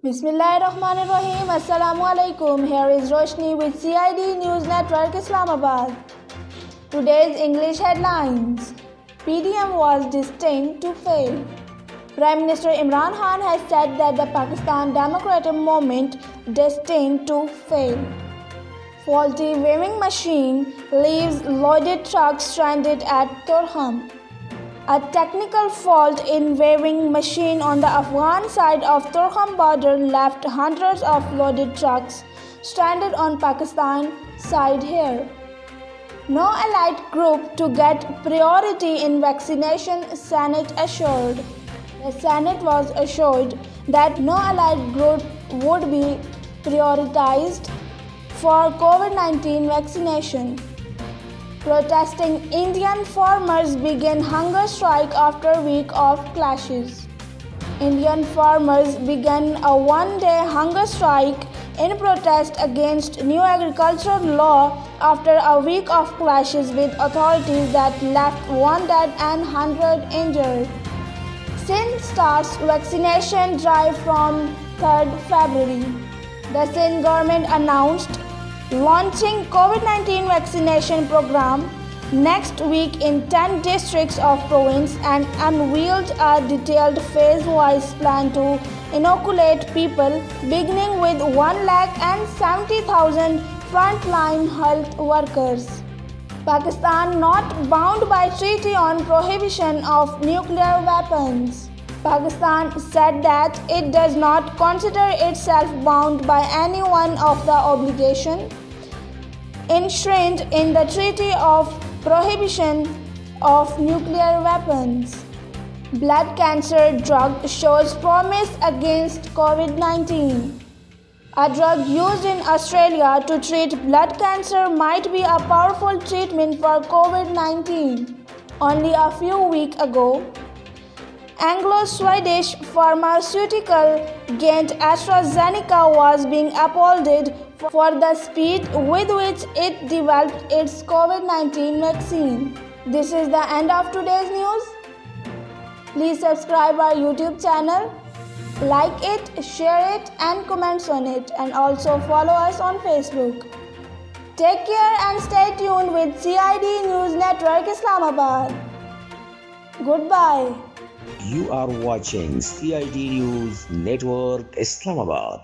Bismillahirrahmanirrahim. Assalamualaikum. Here is Roshni with CID News Network Islamabad. Today's English headlines. PDM was destined to fail. Prime Minister Imran Khan has said that the Pakistan Democratic Movement destined to fail. Faulty weighing machine leaves loaded trucks stranded at Torkham. A technical fault in weighing machine on the Afghan side of Torkham border left hundreds of loaded trucks stranded on Pakistan side here. No allied group to get priority in vaccination, Senate assured. The Senate was assured that no allied group would be prioritized for COVID-19 vaccination. Protesting Indian farmers began hunger strike after a week of clashes. Indian farmers began a one-day hunger strike in protest against new agricultural law after a week of clashes with authorities that left 1 dead and 100 injured. Sindh starts vaccination drive from 3rd February. The Sindh government announced launching COVID-19 vaccination program next week in 10 districts of province and unveiled a detailed phase-wise plan to inoculate people beginning with 170,000 frontline health workers. Pakistan not bound by treaty on prohibition of nuclear weapons. Pakistan said that it does not consider itself bound by any one of the obligation enshrined in the Treaty of Prohibition of Nuclear Weapons. Blood cancer drug shows promise against COVID-19. A drug used in Australia to treat blood cancer might be a powerful treatment for COVID-19. Only a few weeks ago, Anglo-Swedish pharmaceutical giant AstraZeneca was being applauded for the speed with which it developed its COVID-19 vaccine. This is the end of today's news. Please subscribe our YouTube channel, like it, share it and comments on it, and also follow us on Facebook. Take care and stay tuned with CID News Network Islamabad. Goodbye. You are watching CID News Network Islamabad.